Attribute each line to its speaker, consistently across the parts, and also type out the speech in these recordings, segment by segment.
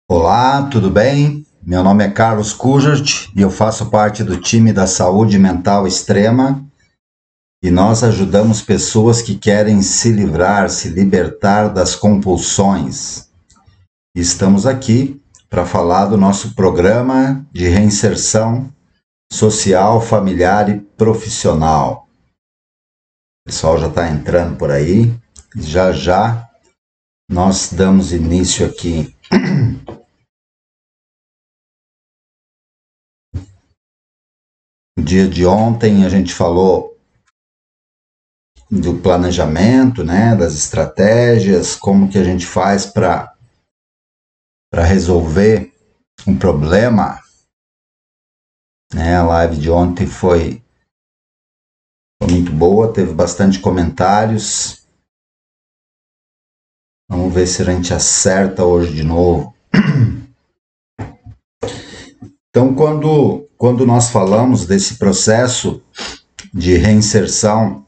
Speaker 1: Olá, tudo bem? Meu nome é Carlos Kujart e eu faço parte do time da Saúde Mental Extrema e nós ajudamos pessoas que querem se livrar, se libertar das compulsões. Estamos aqui para falar do nosso programa de reinserção social, familiar e profissional. O pessoal já está entrando por aí. Já já nós damos início aqui. No dia de ontem a gente falou do planejamento, né, das estratégias, como que a gente faz para resolver um problema. Né, a live de ontem foi muito boa, teve bastante comentários. Vamos ver se a gente acerta hoje de novo. Então, quando nós falamos desse processo de reinserção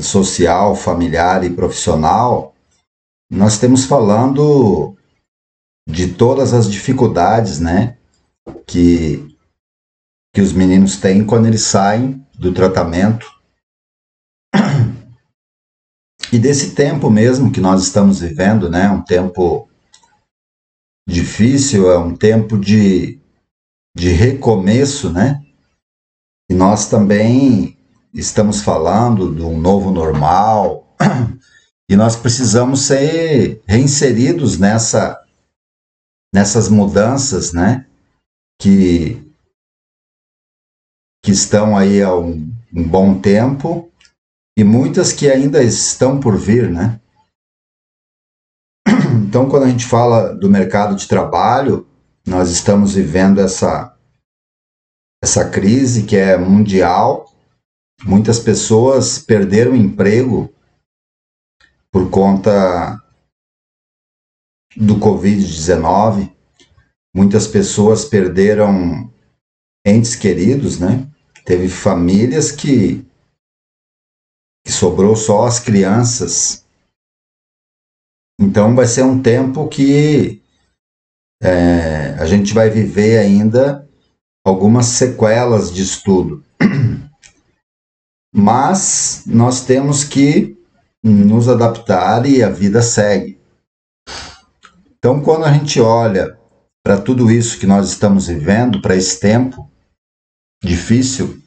Speaker 1: social, familiar e profissional, nós estamos falando de todas as dificuldades, né, que os meninos têm quando eles saem do tratamento e desse tempo mesmo que nós estamos vivendo, né, um tempo difícil, é um tempo de recomeço, né, e nós também estamos falando de um novo normal e nós precisamos ser reinseridos nessas mudanças, né, que estão aí há um bom tempo e muitas que ainda estão por vir, né? Então, quando a gente fala do mercado de trabalho, nós estamos vivendo essa crise que é mundial. Muitas pessoas perderam o emprego por conta do Covid-19. Muitas pessoas perderam entes queridos, né? Teve famílias que sobrou só as crianças. Então vai ser um tempo que a gente vai viver ainda algumas sequelas disso tudo. Mas nós temos que nos adaptar e a vida segue. Então, quando a gente olha para tudo isso que nós estamos vivendo, para esse tempo difícil,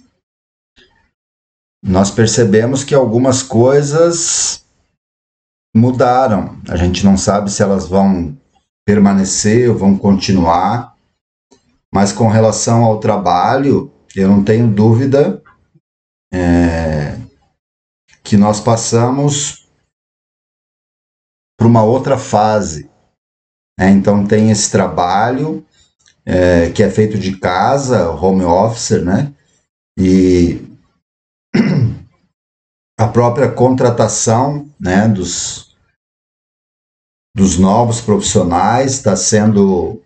Speaker 1: nós percebemos que algumas coisas mudaram. A gente não sabe se elas vão permanecer ou vão continuar, mas com relação ao trabalho, eu não tenho dúvida que nós passamos para uma outra fase. Então tem esse trabalho que é feito de casa, home office, né? E a própria contratação, né, dos novos profissionais está sendo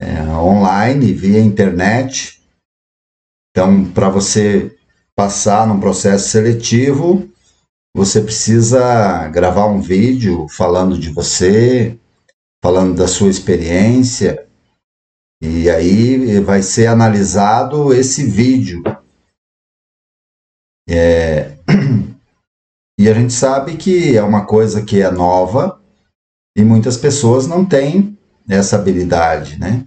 Speaker 1: online, via internet. Então, para você passar num processo seletivo, você precisa gravar um vídeo falando de você, falando da sua experiência, e aí vai ser analisado esse vídeo. E a gente sabe que é uma coisa que é nova e muitas pessoas não têm essa habilidade, né?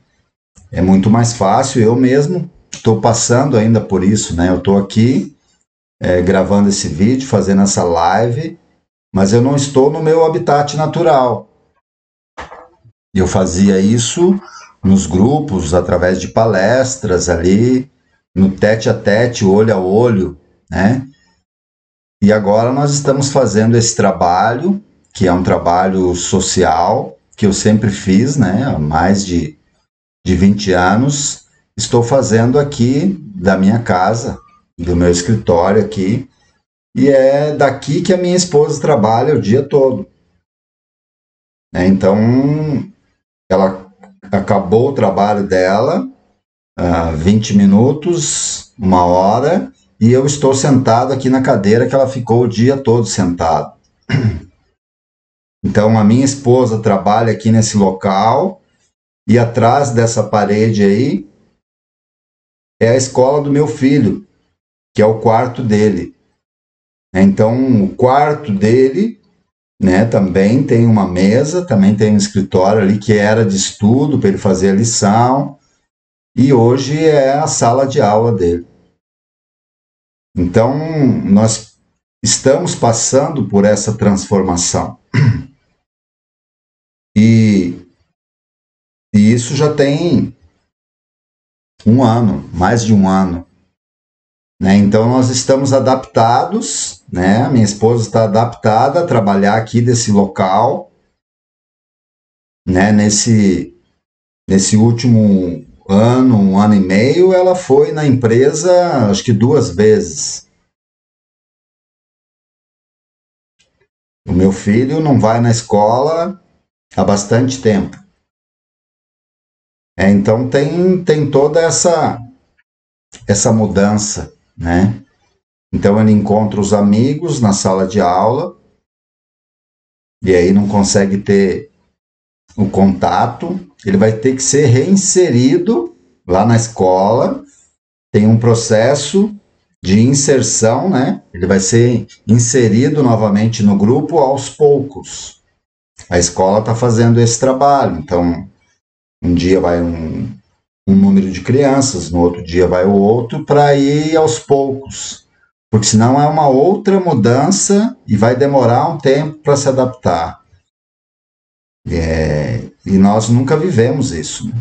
Speaker 1: É muito mais fácil, eu mesmo estou passando ainda por isso, né? Eu estou aqui gravando esse vídeo, fazendo essa live, mas eu não estou no meu habitat natural. Eu fazia isso nos grupos, através de palestras ali, no tete a tete, olho a olho, né? E agora nós estamos fazendo esse trabalho, que é um trabalho social, que eu sempre fiz, né? Há mais de de 20 anos, estou fazendo aqui da minha casa, do meu escritório aqui, e é daqui que a minha esposa trabalha o dia todo. Então, ela acabou o trabalho dela, 20 minutos, 1 hora, e eu estou sentado aqui na cadeira que ela ficou o dia todo sentado. Então, a minha esposa trabalha aqui nesse local, e atrás dessa parede aí é a escola do meu filho, que é o quarto dele. Então, o quarto dele, né, também tem uma mesa, também tem um escritório ali que era de estudo para ele fazer a lição, e hoje é a sala de aula dele. Então, nós estamos passando por essa transformação. E isso já tem 1 ano, mais de 1 ano. Né? Então, nós estamos adaptados, né? A minha esposa está adaptada a trabalhar aqui desse local, né? Nesse último ano, 1 ano e meio, ela foi na empresa, acho que 2 vezes. O meu filho não vai na escola há bastante tempo. Então tem toda essa mudança, né? Então ele encontra os amigos na sala de aula e aí não consegue ter o contato, ele vai ter que ser reinserido lá na escola, tem um processo de inserção, né? Ele vai ser inserido novamente no grupo aos poucos. A escola está fazendo esse trabalho, então um dia vai um número de crianças, no outro dia vai o outro, para ir aos poucos, porque senão é uma outra mudança e vai demorar um tempo para se adaptar. E nós nunca vivemos isso. Né?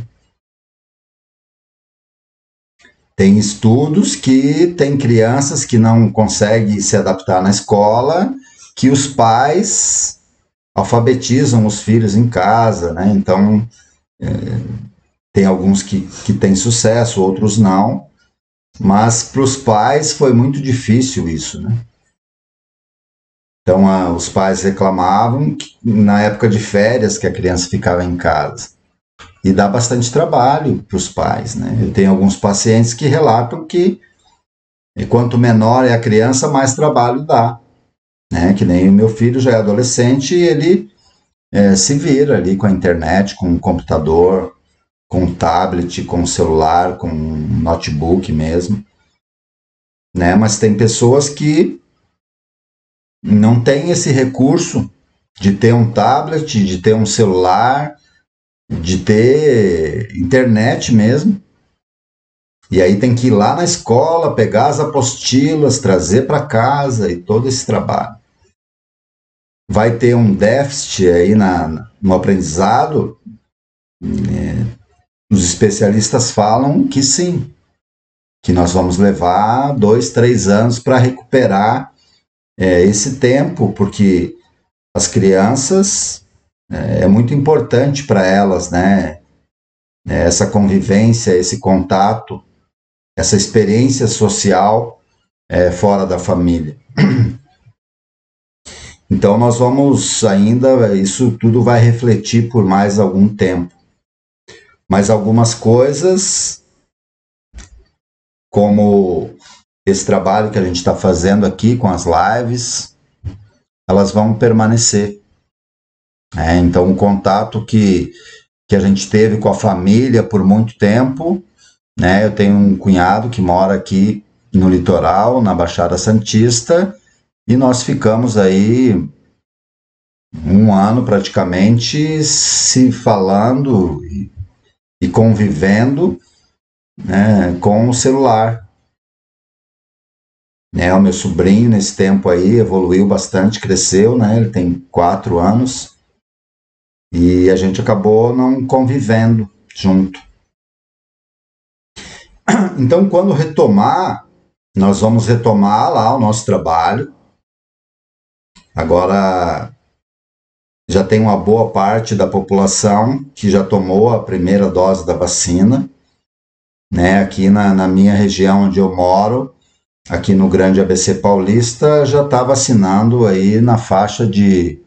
Speaker 1: Tem estudos que tem crianças que não conseguem se adaptar na escola, que os pais alfabetizam os filhos em casa, né? Então, tem alguns que têm sucesso, outros não, mas para os pais foi muito difícil isso, né? Então, os pais reclamavam que, na época de férias que a criança ficava em casa. E dá bastante trabalho para os pais, né? Eu tenho alguns pacientes que relatam que quanto menor é a criança, mais trabalho dá. Né? Que nem o meu filho já é adolescente e ele se vira ali com a internet, com o computador, com o tablet, com o celular, com o notebook mesmo. Né? Mas tem pessoas que não têm esse recurso de ter um tablet, de ter um celular, de ter internet mesmo. E aí tem que ir lá na escola, pegar as apostilas, trazer para casa e todo esse trabalho. Vai ter um déficit aí no aprendizado? Os especialistas falam que sim, que nós vamos levar 2, 3 anos para recuperar esse tempo, porque as crianças é muito importante para elas, né? Essa convivência, esse contato, essa experiência social fora da família. Então nós vamos ainda, isso tudo vai refletir por mais algum tempo. Mas algumas coisas, como esse trabalho que a gente está fazendo aqui com as lives, elas vão permanecer. Então o contato que a gente teve com a família por muito tempo, né? Eu tenho um cunhado que mora aqui no litoral, na Baixada Santista, e nós ficamos aí 1 ano praticamente se falando e convivendo, né, com o celular. Né, o meu sobrinho nesse tempo aí evoluiu bastante, cresceu, né? Ele tem 4 anos e a gente acabou não convivendo junto. Então, quando retomar, nós vamos retomar lá o nosso trabalho. Agora, já tem uma boa parte da população que já tomou a primeira dose da vacina, né? Aqui na minha região onde eu moro, aqui no Grande ABC Paulista, já está vacinando aí na faixa de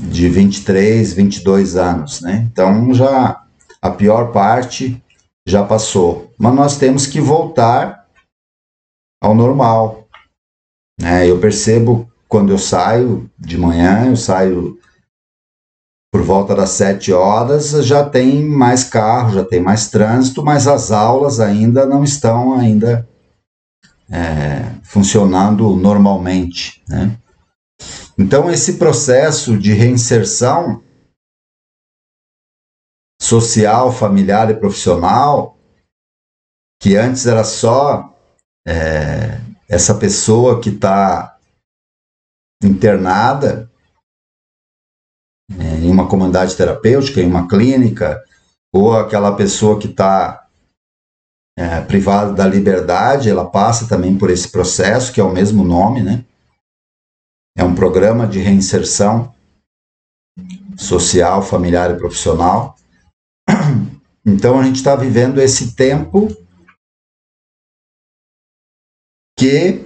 Speaker 1: 23, 22 anos, né? Então já a pior parte já passou. Mas nós temos que voltar ao normal, né? Eu percebo quando eu saio de manhã, eu saio por volta das 7 horas, já tem mais carro, já tem mais trânsito, mas as aulas ainda não estão funcionando normalmente, né? Então, esse processo de reinserção social, familiar e profissional, que antes era só essa pessoa que está internada em uma comunidade terapêutica, em uma clínica, ou aquela pessoa que está privada da liberdade, ela passa também por esse processo, que é o mesmo nome, né? É um programa de reinserção social, familiar e profissional. Então, a gente está vivendo esse tempo que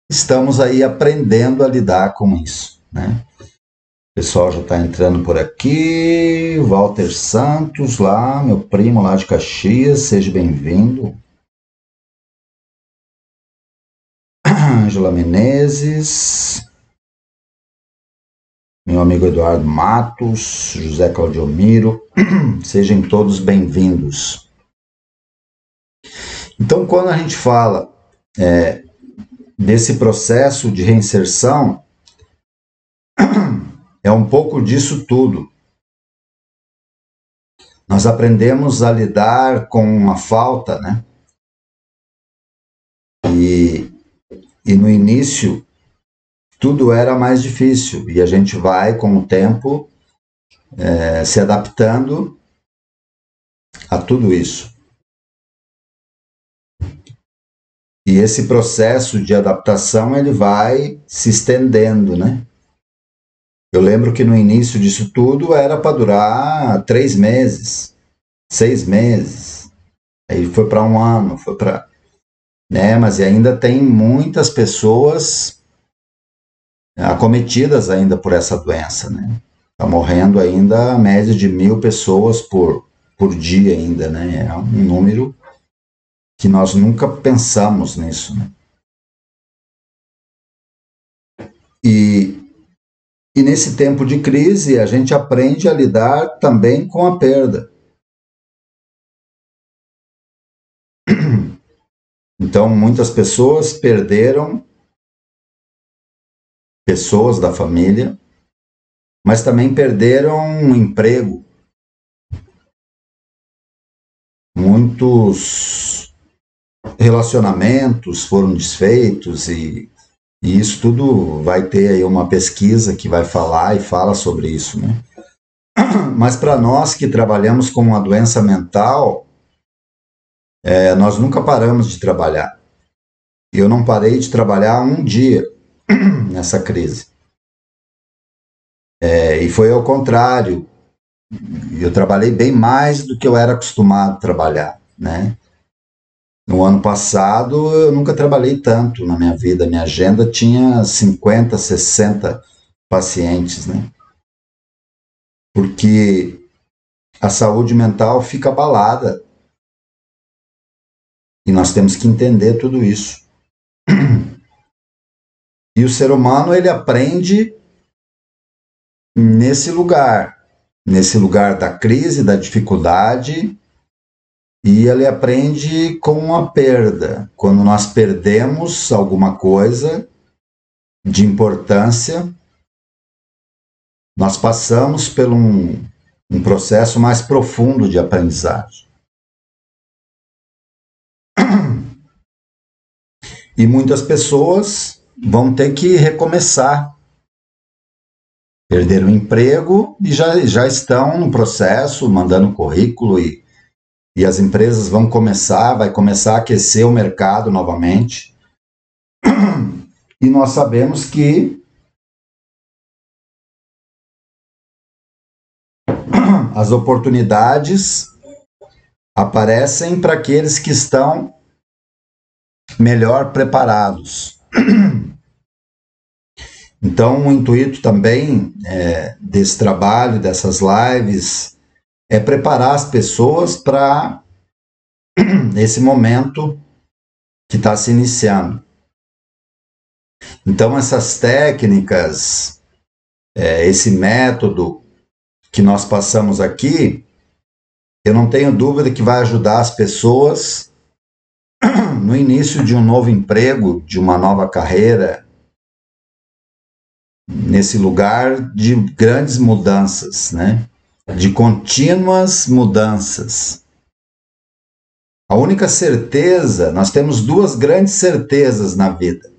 Speaker 1: estamos aí aprendendo a lidar com isso, né? O pessoal já está entrando por aqui. Walter Santos, lá, meu primo lá de Caxias, seja bem-vindo. Ângela Menezes, meu amigo Eduardo Matos, José Claudiomiro, sejam todos bem-vindos. Então, quando a gente fala desse processo de reinserção, é um pouco disso tudo. Nós aprendemos a lidar com a falta, né? E no início, tudo era mais difícil. E a gente vai, com o tempo, se adaptando a tudo isso. E esse processo de adaptação, ele vai se estendendo, né? Eu lembro que no início disso tudo era para durar 3 meses, 6 meses. Aí foi para 1 ano, foi para... né? Mas ainda tem muitas pessoas acometidas ainda por essa doença, né? Tá morrendo ainda a média de 1.000 pessoas por dia ainda, né? É um número que nós nunca pensamos nisso, né? E nesse tempo de crise, a gente aprende a lidar também com a perda. Então, muitas pessoas perderam pessoas da família, mas também perderam um emprego. Muitos relacionamentos foram desfeitos e isso tudo vai ter aí uma pesquisa que vai falar e fala sobre isso, né? Mas para nós que trabalhamos com uma doença mental, nós nunca paramos de trabalhar. Eu não parei de trabalhar um dia nessa crise. E foi ao contrário. Eu trabalhei bem mais do que eu era acostumado a trabalhar, né? No ano passado, eu nunca trabalhei tanto na minha vida. Minha agenda tinha 50, 60 pacientes, né? Porque a saúde mental fica abalada. E nós temos que entender tudo isso. E o ser humano, ele aprende nesse lugar da crise, da dificuldade, e ele aprende com a perda. Quando nós perdemos alguma coisa de importância, nós passamos por um processo mais profundo de aprendizagem. E muitas pessoas vão ter que recomeçar. Perderam o emprego e já estão no processo, mandando currículo e as empresas vai começar a aquecer o mercado novamente. E nós sabemos que as oportunidades aparecem para aqueles que estão melhor preparados. Então, o intuito também desse trabalho, dessas lives, é preparar as pessoas para esse momento que está se iniciando. Então, essas técnicas, esse método que nós passamos aqui, eu não tenho dúvida que vai ajudar as pessoas no início de um novo emprego, de uma nova carreira, nesse lugar de grandes mudanças, né? De contínuas mudanças. A única certeza, nós temos duas grandes certezas na vida,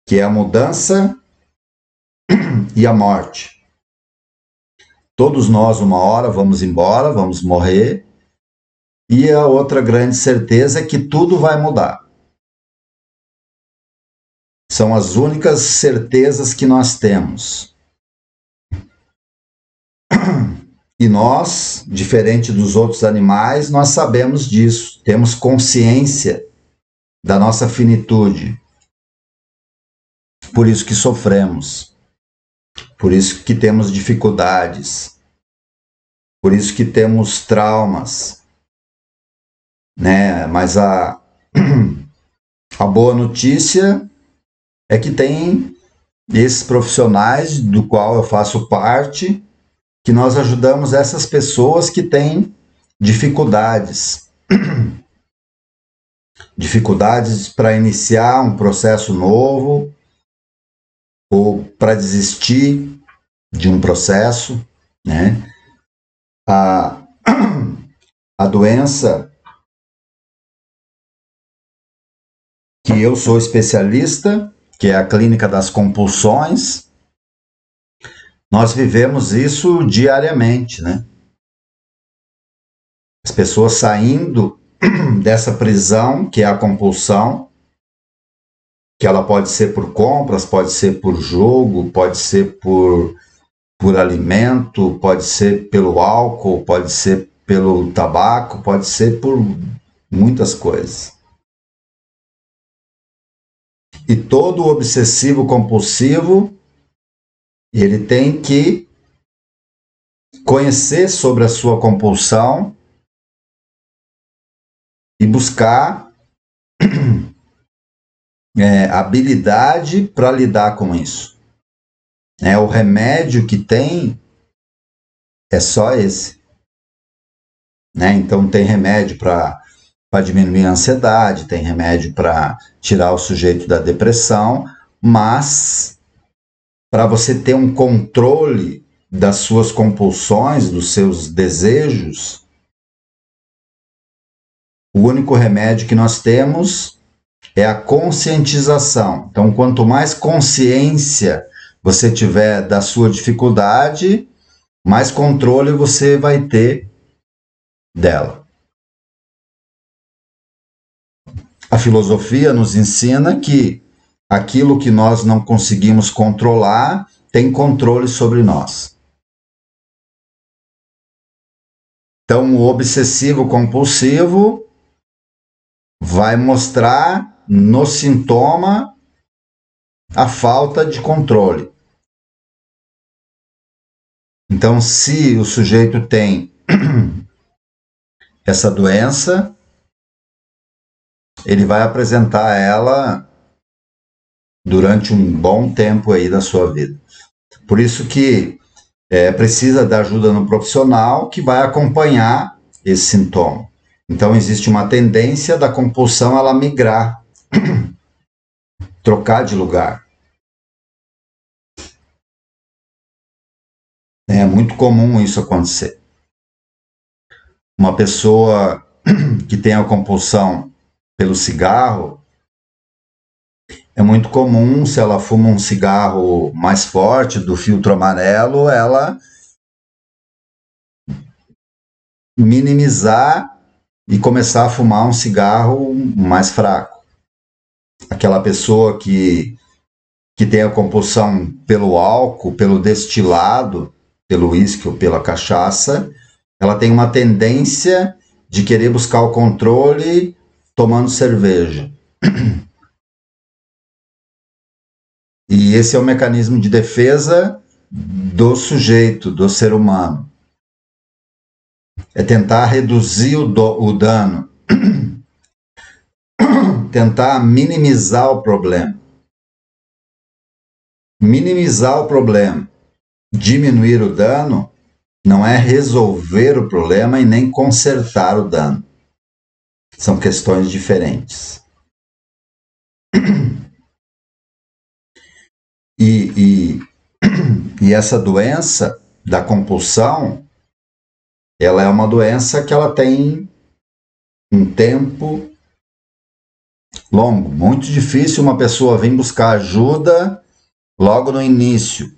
Speaker 1: que é a mudança e a morte. Todos nós, uma hora, vamos embora, vamos morrer, e a outra grande certeza é que tudo vai mudar. São as únicas certezas que nós temos. E nós, diferente dos outros animais, nós sabemos disso, temos consciência da nossa finitude. Por isso que sofremos, por isso que temos dificuldades, por isso que temos traumas, né? Mas a boa notícia é que tem esses profissionais do qual eu faço parte, que nós ajudamos essas pessoas que têm dificuldades. Dificuldades para iniciar um processo novo, ou para desistir de um processo, né? A doença que eu sou especialista, que é a clínica das compulsões, nós vivemos isso diariamente, né? As pessoas saindo dessa prisão, que é a compulsão, que ela pode ser por compras, pode ser por jogo, pode ser por alimento, pode ser pelo álcool, pode ser pelo tabaco, pode ser por muitas coisas. E todo obsessivo compulsivo, ele tem que conhecer sobre a sua compulsão e buscar habilidade para lidar com isso. O remédio que tem é só esse. Então tem remédio para diminuir a ansiedade, tem remédio para tirar o sujeito da depressão, mas para você ter um controle das suas compulsões, dos seus desejos, o único remédio que nós temos é a conscientização. Então, quanto mais consciência você tiver da sua dificuldade, mais controle você vai ter dela. A filosofia nos ensina que aquilo que nós não conseguimos controlar tem controle sobre nós. Então, o obsessivo compulsivo vai mostrar no sintoma a falta de controle. Então, se o sujeito tem essa doença, ele vai apresentar ela durante um bom tempo aí da sua vida. Por isso que precisa da ajuda no profissional que vai acompanhar esse sintoma. Então, existe uma tendência da compulsão ela migrar, trocar de lugar. É muito comum isso acontecer. Uma pessoa que tem a compulsão pelo cigarro, é muito comum, se ela fuma um cigarro mais forte, do filtro amarelo, ela minimizar e começar a fumar um cigarro mais fraco. Aquela pessoa que tem a compulsão pelo álcool, pelo destilado, pelo uísque ou pela cachaça, ela tem uma tendência de querer buscar o controle tomando cerveja. E esse é o mecanismo de defesa do sujeito, do ser humano. É tentar reduzir o dano, tentar minimizar o problema. Minimizar o problema, diminuir o dano, não é resolver o problema e nem consertar o dano. São questões diferentes. E essa doença da compulsão, ela é uma doença que ela tem um tempo longo. Muito difícil uma pessoa vir buscar ajuda logo no início.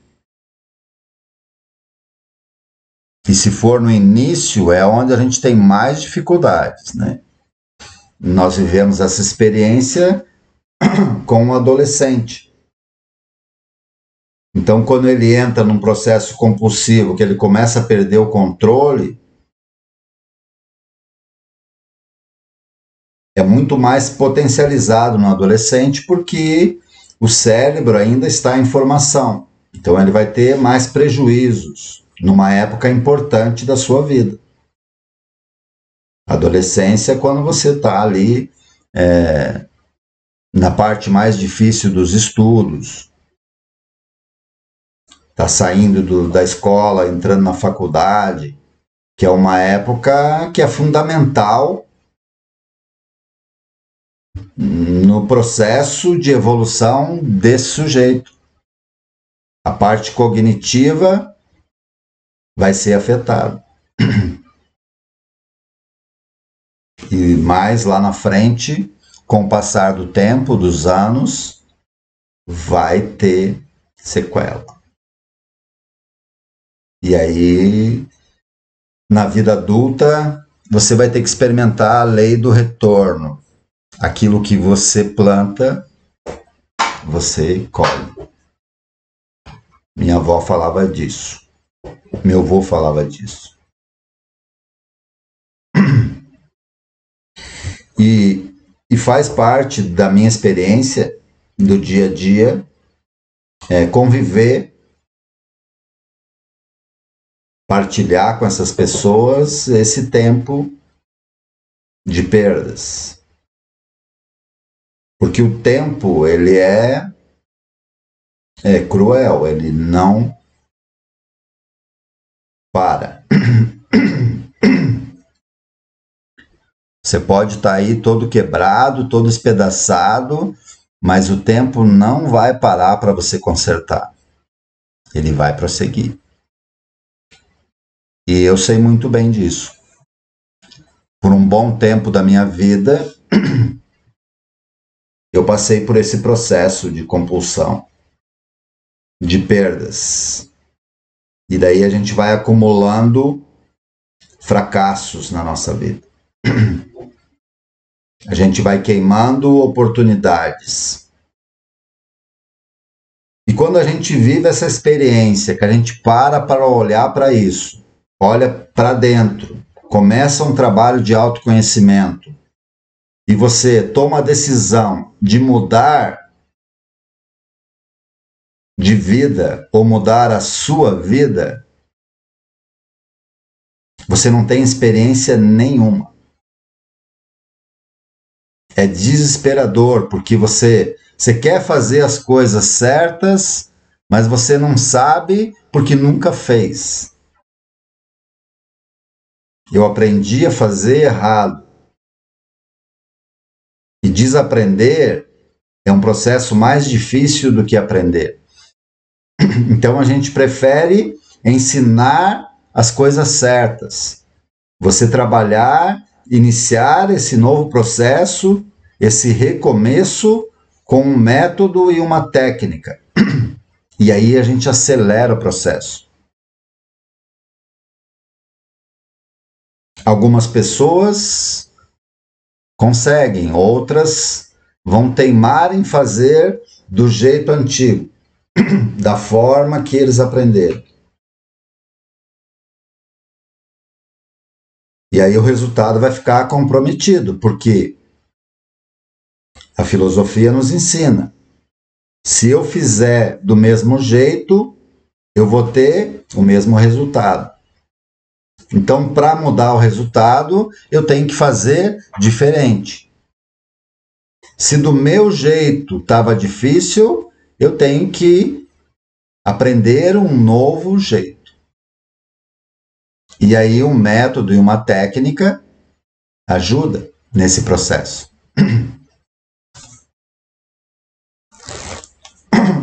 Speaker 1: E se for no início, é onde a gente tem mais dificuldades, né? Nós vivemos essa experiência com um adolescente. Então, quando ele entra num processo compulsivo, que ele começa a perder o controle, é muito mais potencializado no adolescente, porque o cérebro ainda está em formação. Então, ele vai ter mais prejuízos numa época importante da sua vida. Adolescência é quando você está ali na parte mais difícil dos estudos, está saindo da escola, entrando na faculdade, que é uma época que é fundamental no processo de evolução desse sujeito. A parte cognitiva vai ser afetada. E mais lá na frente, com o passar do tempo, dos anos, vai ter sequela. E aí, na vida adulta, você vai ter que experimentar a lei do retorno. Aquilo que você planta, você colhe. Minha avó falava disso. Meu avô falava disso. E faz parte da minha experiência do dia a dia conviver, partilhar com essas pessoas esse tempo de perdas. Porque o tempo, ele é cruel, ele não para. Você pode estar aí todo quebrado, todo espedaçado, mas o tempo não vai parar para você consertar. Ele vai prosseguir. E eu sei muito bem disso. Por um bom tempo da minha vida, eu passei por esse processo de compulsão, de perdas. E daí a gente vai acumulando fracassos na nossa vida. A gente vai queimando oportunidades. E quando a gente vive essa experiência, que a gente para olhar para isso, olha para dentro, começa um trabalho de autoconhecimento, e você toma a decisão de mudar de vida ou mudar a sua vida, você não tem experiência nenhuma. É desesperador, porque você quer fazer as coisas certas, mas você não sabe porque nunca fez. Eu aprendi a fazer errado. E desaprender é um processo mais difícil do que aprender. Então a gente prefere ensinar as coisas certas. Você trabalhar, iniciar esse novo processo, esse recomeço com um método e uma técnica. E aí a gente acelera o processo. Algumas pessoas conseguem, outras vão teimar em fazer do jeito antigo, da forma que eles aprenderam. E aí o resultado vai ficar comprometido, porque a filosofia nos ensina. Se eu fizer do mesmo jeito, eu vou ter o mesmo resultado. Então, para mudar o resultado, eu tenho que fazer diferente. Se do meu jeito estava difícil, eu tenho que aprender um novo jeito. E aí um método e uma técnica ajuda nesse processo.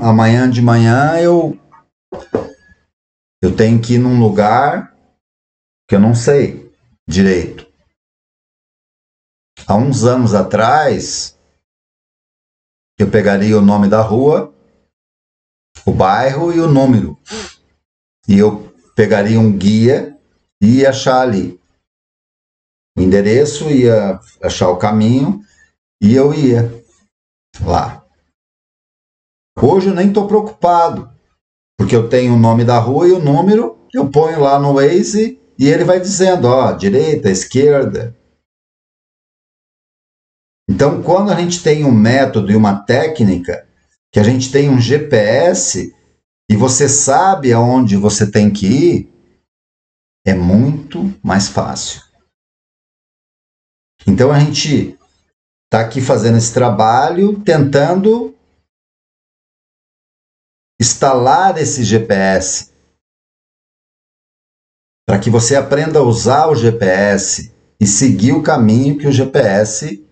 Speaker 1: Amanhã de manhã eu tenho que ir num lugar que eu não sei direito. Há uns anos atrás, eu pegaria o nome da rua, o bairro e o número. E eu pegaria um guia e ia achar ali o endereço, ia achar o caminho e eu ia lá. Hoje eu nem estou preocupado, porque eu tenho o nome da rua e o número, eu ponho lá no Waze e ele vai dizendo, ó, direita, esquerda. Então, quando a gente tem um método e uma técnica, que a gente tem um GPS e você sabe aonde você tem que ir, é muito mais fácil. Então, a gente está aqui fazendo esse trabalho, tentando instalar esse GPS, para que você aprenda a usar o GPS e seguir o caminho que o GPS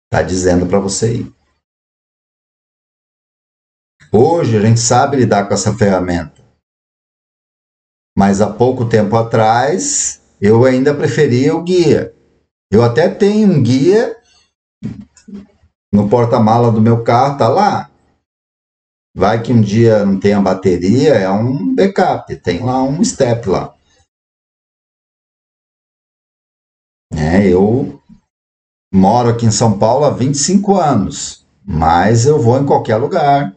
Speaker 1: está dizendo para você ir. Hoje a gente sabe lidar com essa ferramenta, mas há pouco tempo atrás eu ainda preferia o guia. Eu até tenho um guia no porta-mala do meu carro, tá lá. Vai que um dia não tenha bateria, é um backup, tem lá um step lá. Eu moro aqui em São Paulo há 25 anos, mas eu vou em qualquer lugar.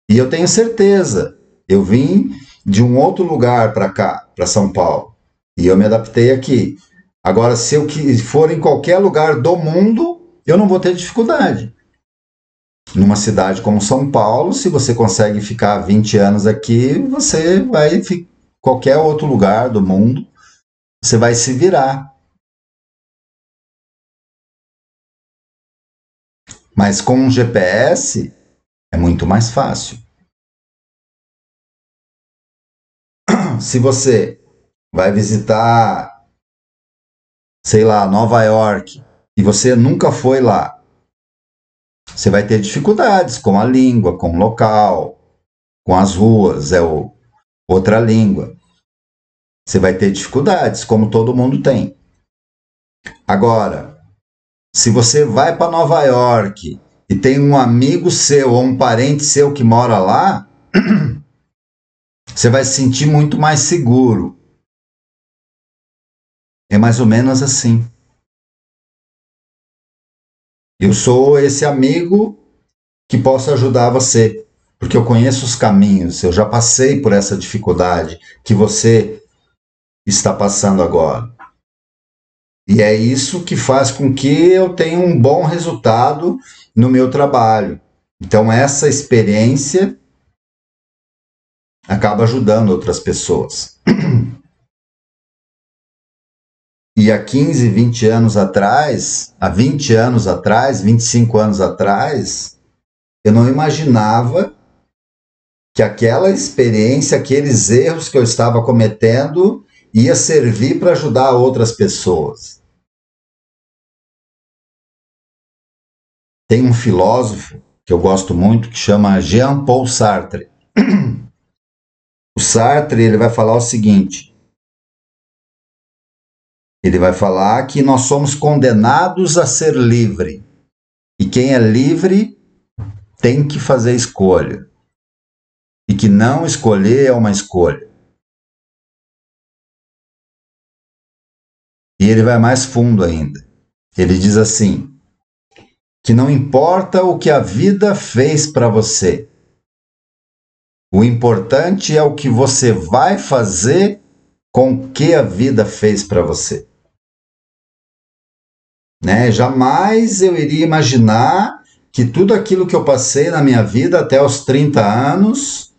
Speaker 1: E eu tenho certeza, eu vim de um outro lugar para cá, para São Paulo, e eu me adaptei aqui. Agora, se eu for em qualquer lugar do mundo, eu não vou ter dificuldade. Numa cidade como São Paulo, se você consegue ficar 20 anos aqui, você vai em qualquer outro lugar do mundo, você vai se virar. Mas com um GPS é muito mais fácil. Se você vai visitar, sei lá, Nova York, e você nunca foi lá, você vai ter dificuldades com a língua, com o local, com as ruas, outra língua. Você vai ter dificuldades, como todo mundo tem. Agora, se você vai para Nova York e tem um amigo seu ou um parente seu que mora lá, você vai se sentir muito mais seguro. É mais ou menos assim. Eu sou esse amigo que posso ajudar você, porque eu conheço os caminhos, eu já passei por essa dificuldade que você está passando agora. E é isso que faz com que eu tenha um bom resultado no meu trabalho. Então, essa experiência acaba ajudando outras pessoas. E há 15, 20 anos atrás, há 20 anos atrás, 25 anos atrás, eu não imaginava que aquela experiência, aqueles erros que eu estava cometendo, ia servir para ajudar outras pessoas. Tem um filósofo que eu gosto muito que chama Jean-Paul Sartre. O Sartre, ele vai falar o seguinte: ele vai falar que nós somos condenados a ser livre. E quem é livre tem que fazer escolha. E que não escolher é uma escolha. E ele vai mais fundo ainda. Ele diz assim, que não importa o que a vida fez para você. O importante é o que você vai fazer com o que a vida fez para você. Né? Jamais eu iria imaginar que tudo aquilo que eu passei na minha vida até os 30 anos,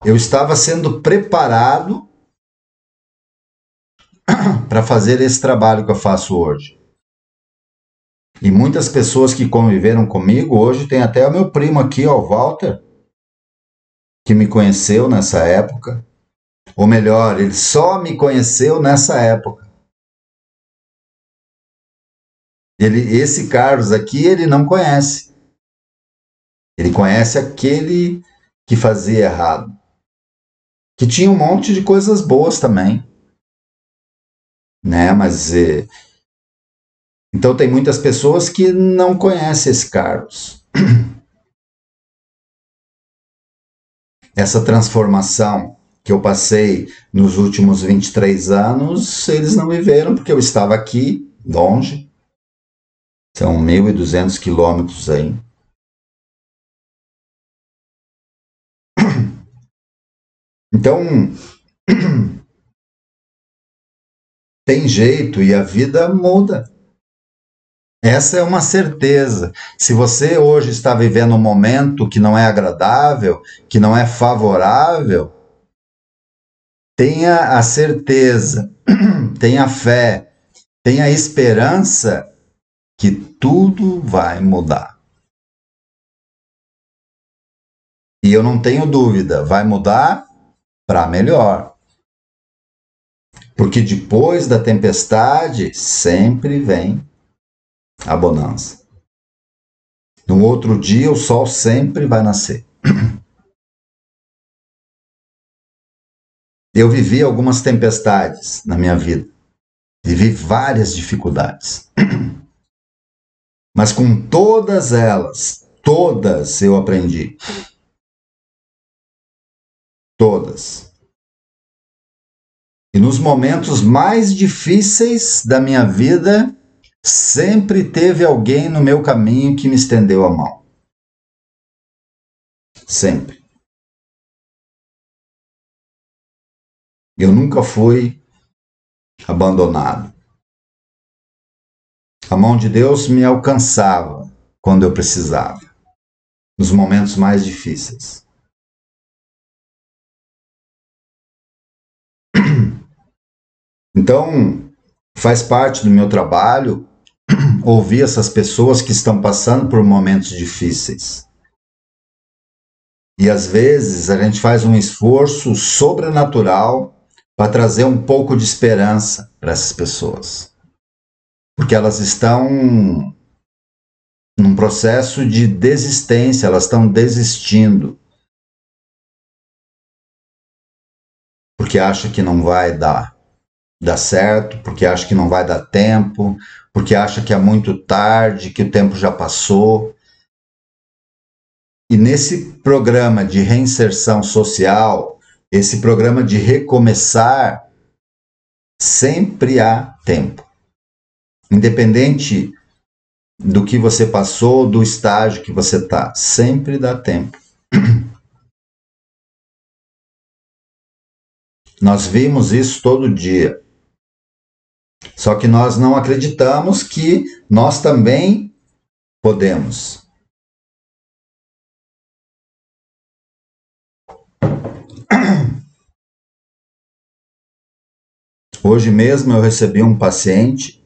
Speaker 1: eu estava sendo preparado para fazer esse trabalho que eu faço hoje. E muitas pessoas que conviveram comigo hoje, tem até o meu primo aqui, ó, o Walter, que me conheceu nessa época. Ou melhor, ele só me conheceu nessa época. Esse Carlos aqui, ele não conhece. Ele conhece aquele que fazia errado. Que tinha um monte de coisas boas também. Né? Mas então tem muitas pessoas que não conhecem esse Carlos. Essa transformação que eu passei nos últimos 23 anos, eles não viveram porque eu estava aqui, longe. São 1.200 quilômetros aí. Então, tem jeito e a vida muda. Essa é uma certeza. Se você hoje está vivendo um momento que não é agradável, que não é favorável, tenha a certeza, tenha fé, tenha esperança que tudo vai mudar. E eu não tenho dúvida, vai mudar para melhor. Porque depois da tempestade sempre vem a bonança. No outro dia o sol sempre vai nascer. Eu vivi algumas tempestades na minha vida. Vivi várias dificuldades. Mas com todas elas, todas eu aprendi. Todas. E nos momentos mais difíceis da minha vida, sempre teve alguém no meu caminho que me estendeu a mão. Sempre. Eu nunca fui abandonado. A mão de Deus me alcançava quando eu precisava, nos momentos mais difíceis. Então, faz parte do meu trabalho ouvir essas pessoas que estão passando por momentos difíceis. E às vezes a gente faz um esforço sobrenatural para trazer um pouco de esperança para essas pessoas. Porque elas estão num processo de desistência, elas estão desistindo. Porque acham que não vai dar certo, porque acham que não vai dar tempo, porque acham que é muito tarde, que o tempo já passou. E nesse programa de reinserção social, esse programa de recomeçar, sempre há tempo. Independente do que você passou, do estágio que você está, sempre dá tempo. Nós vimos isso todo dia. Só que nós não acreditamos que nós também podemos. Hoje mesmo eu recebi um paciente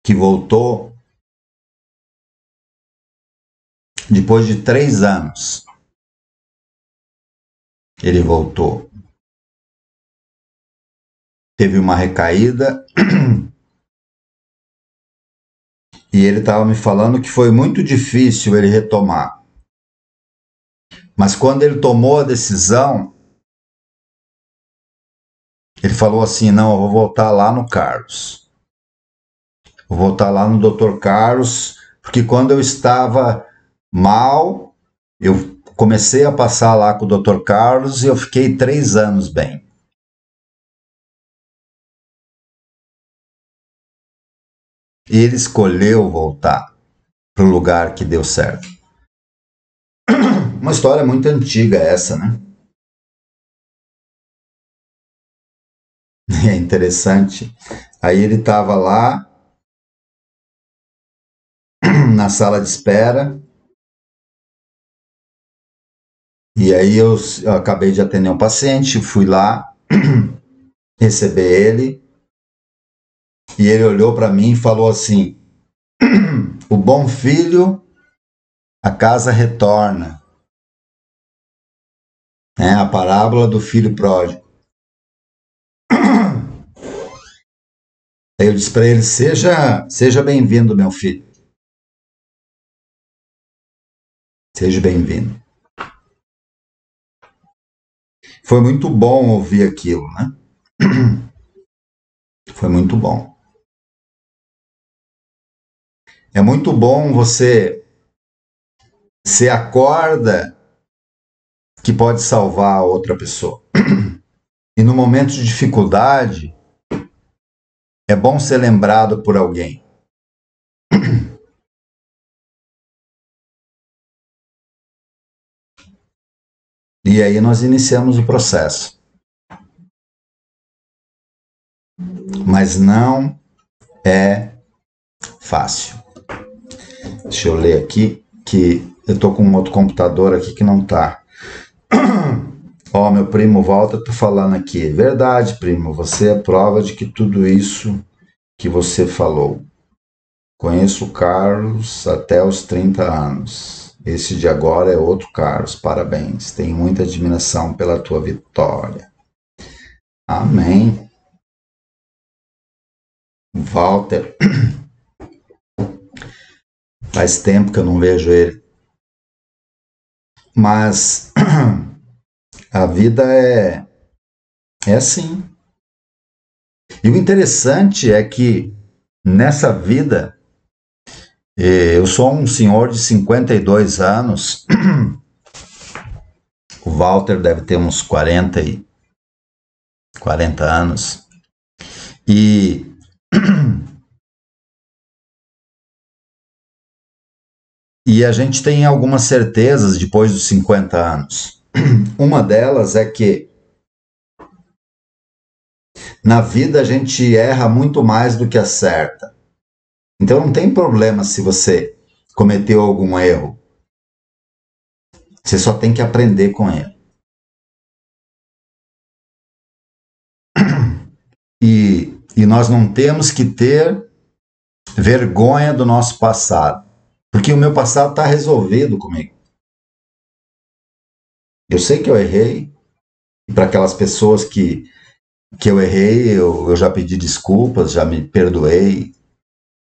Speaker 1: que voltou depois de 3 anos. Ele voltou. Teve uma recaída e ele estava me falando que foi muito difícil ele retomar. Mas quando ele tomou a decisão, ele falou assim, não, eu vou voltar lá no Carlos. Vou voltar lá no Dr. Carlos, porque quando eu estava mal, eu comecei a passar lá com o Dr. Carlos e eu fiquei 3 anos bem. Ele escolheu voltar para o lugar que deu certo. Uma história muito antiga essa, né? É interessante. Aí ele estava lá na sala de espera, e aí eu acabei de atender um paciente, fui lá receber ele, e ele olhou para mim e falou assim: o bom filho, a casa retorna. É a parábola do filho pródigo. Aí eu disse para ele: seja bem-vindo, meu filho. Seja bem-vindo. Foi muito bom ouvir aquilo, né? Foi muito bom. É muito bom você acorda que pode salvar a outra pessoa. E no momento de dificuldade, é bom ser lembrado por alguém. E aí nós iniciamos o processo. Mas não é fácil. Deixa eu ler aqui, que eu tô com um outro computador aqui que não tá. Ó, meu primo Walter tá falando aqui. Verdade, primo, você é prova de que tudo isso que você falou. Conheço o Carlos até os 30 anos. Esse de agora é outro Carlos. Parabéns. Tenho muita admiração pela tua vitória. Amém. Walter, faz tempo que eu não vejo ele. Mas a vida é assim. E o interessante é que nessa vida, eu sou um senhor de 52 anos, o Walter deve ter uns 40 anos, e a gente tem algumas certezas depois dos 50 anos. Uma delas é que na vida a gente erra muito mais do que acerta. Então não tem problema se você cometeu algum erro. Você só tem que aprender com ele. E nós não temos que ter vergonha do nosso passado. Porque o meu passado está resolvido comigo. Eu sei que eu errei. E para aquelas pessoas que eu errei, eu já pedi desculpas, já me perdoei.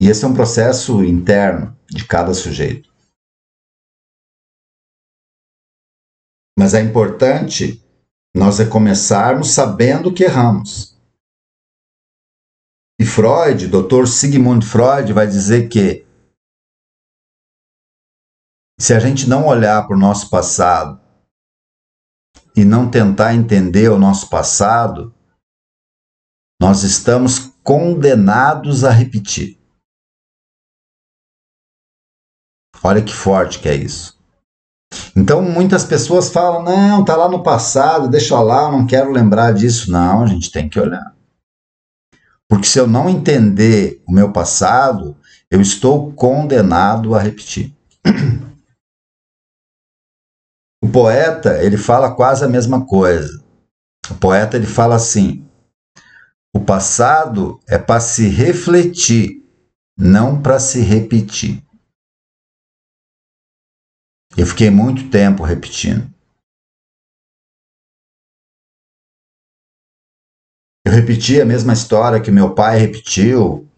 Speaker 1: E esse é um processo interno de cada sujeito. Mas é importante nós recomeçarmos sabendo que erramos. E Freud, Dr. Sigmund Freud, vai dizer que se a gente não olhar para o nosso passado e não tentar entender o nosso passado, nós estamos condenados a repetir. Olha que forte que é isso. Então muitas pessoas falam, não, tá lá no passado, deixa lá, eu não quero lembrar disso. Não, a gente tem que olhar. Porque se eu não entender o meu passado, eu estou condenado a repetir. O poeta, ele fala quase a mesma coisa. O poeta, ele fala assim: o passado é para se refletir, não para se repetir. Eu fiquei muito tempo repetindo. Eu repeti a mesma história que meu pai repetiu.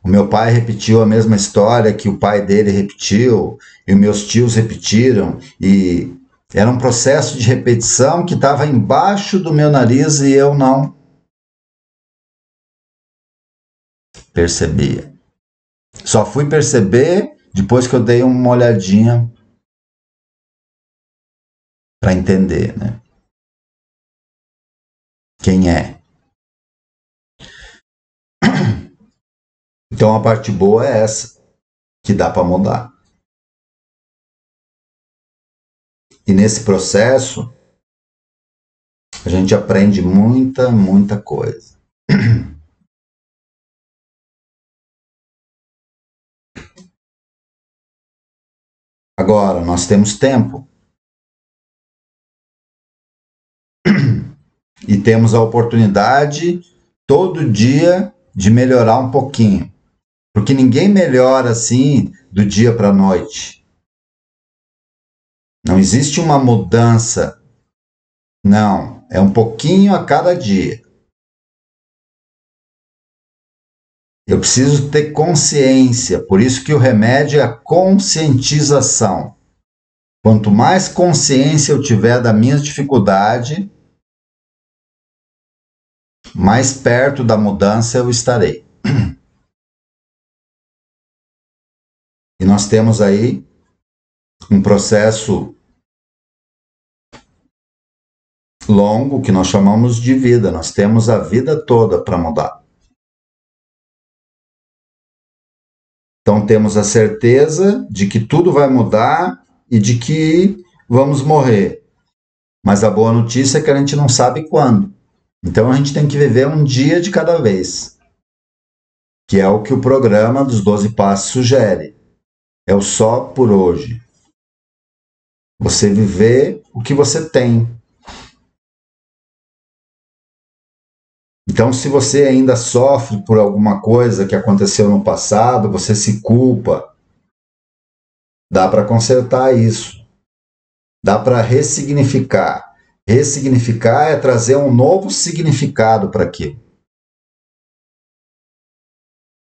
Speaker 1: O meu pai repetiu a mesma história que o pai dele repetiu. E meus tios repetiram. E era um processo de repetição que estava embaixo do meu nariz e eu não percebia. Só fui perceber depois que eu dei uma olhadinha para entender, né? Quem é. Então a parte boa é essa, que dá para mudar. E nesse processo, a gente aprende muita coisa. Agora, nós temos tempo e temos a oportunidade todo dia de melhorar um pouquinho, porque ninguém melhora assim do dia para a noite. Não existe uma mudança, não, é um pouquinho a cada dia. Eu preciso ter consciência, por isso que o remédio é a conscientização. Quanto mais consciência eu tiver da minha dificuldade, mais perto da mudança eu estarei. E nós temos aí um processo longo que nós chamamos de vida. Nós temos a vida toda para mudar. Então temos a certeza de que tudo vai mudar e de que vamos morrer. Mas a boa notícia é que a gente não sabe quando. Então a gente tem que viver um dia de cada vez. Que é o que o programa dos 12 Passos sugere. É o só por hoje. Você viver o que você tem. Então, se você ainda sofre por alguma coisa que aconteceu no passado, você se culpa, dá para consertar isso. Dá para ressignificar. Ressignificar é trazer um novo significado para aquilo.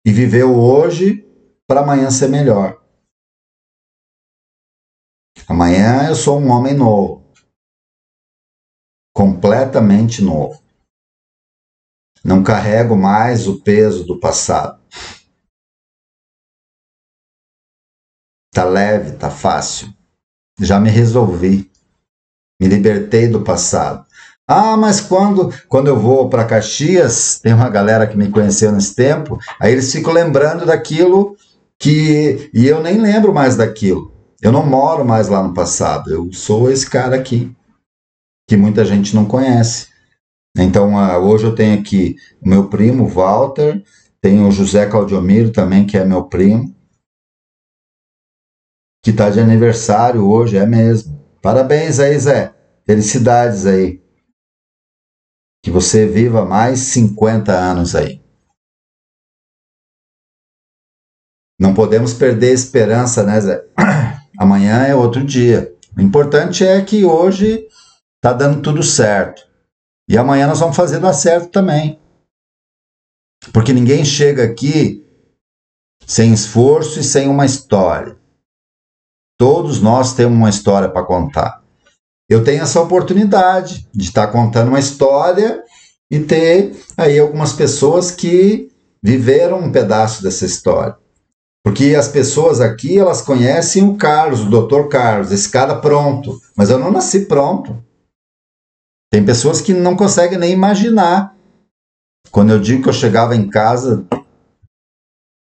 Speaker 1: E viver o hoje para amanhã ser melhor. Amanhã eu sou um homem novo. Completamente novo. Não carrego mais o peso do passado. Tá leve, tá fácil. Já me resolvi. Me libertei do passado. Ah, mas quando eu vou para Caxias, tem uma galera que me conheceu nesse tempo, aí eles ficam lembrando daquilo que... E eu nem lembro mais daquilo. Eu não moro mais lá no passado. Eu sou esse cara aqui, que muita gente não conhece. Então, hoje eu tenho aqui o meu primo, Walter, tenho o José Claudiomiro também, que é meu primo, que está de aniversário hoje, é mesmo. Parabéns aí, Zé. Felicidades aí. Que você viva mais 50 anos aí. Não podemos perder a esperança, né, Zé? Amanhã é outro dia. O importante é que hoje está dando tudo certo. E amanhã nós vamos fazer dar certo também. Porque ninguém chega aqui sem esforço e sem uma história. Todos nós temos uma história para contar. Eu tenho essa oportunidade de estar contando uma história e ter aí algumas pessoas que viveram um pedaço dessa história. Porque as pessoas aqui, elas conhecem o Carlos, o Dr. Carlos, esse cara pronto. Mas eu não nasci pronto. Tem pessoas que não conseguem nem imaginar. Quando eu digo que eu chegava em casa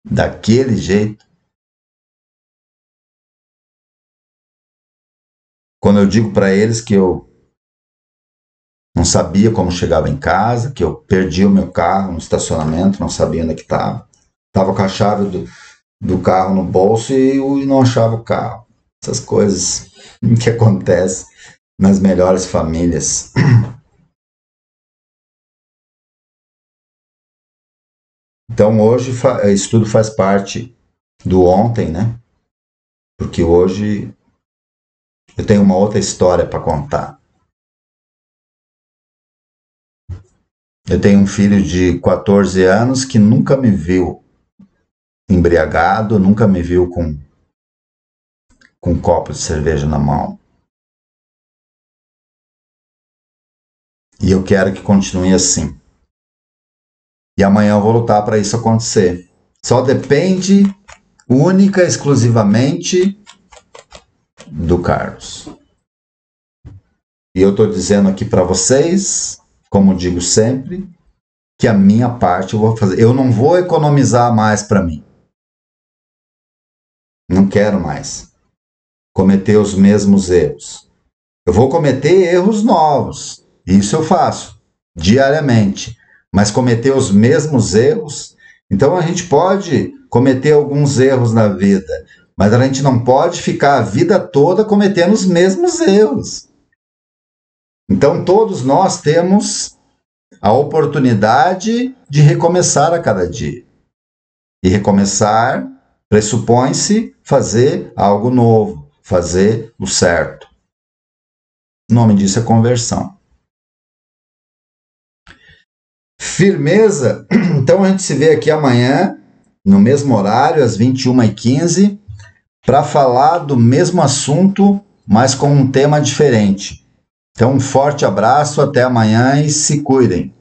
Speaker 1: daquele jeito. Quando eu digo para eles que eu não sabia como chegava em casa, que eu perdi o meu carro no estacionamento, não sabia onde é que estava. Estava com a chave do carro no bolso e não achava o carro. Essas coisas que acontecem nas melhores famílias. Então hoje isso tudo faz parte do ontem, né? Porque hoje eu tenho uma outra história para contar. Eu tenho um filho de 14 anos que nunca me viu embriagado, nunca me viu com um copo de cerveja na mão. E eu quero que continue assim. E amanhã eu vou lutar para isso acontecer. Só depende única, exclusivamente do Carlos. E eu estou dizendo aqui para vocês, como digo sempre, que a minha parte eu vou fazer. Eu não vou economizar mais para mim. Não quero mais cometer os mesmos erros. Eu vou cometer erros novos. Isso eu faço diariamente. mas cometer os mesmos erros. Então a gente pode cometer alguns erros na vida, mas a gente não pode ficar a vida toda cometendo os mesmos erros. Então todos nós temos a oportunidade de recomeçar a cada dia. E recomeçar pressupõe-se fazer algo novo, fazer o certo. O nome disso é conversão. Firmeza. Então a gente se vê aqui amanhã, no mesmo horário, às 21h15, para falar do mesmo assunto, mas com um tema diferente. Então um forte abraço, até amanhã e se cuidem.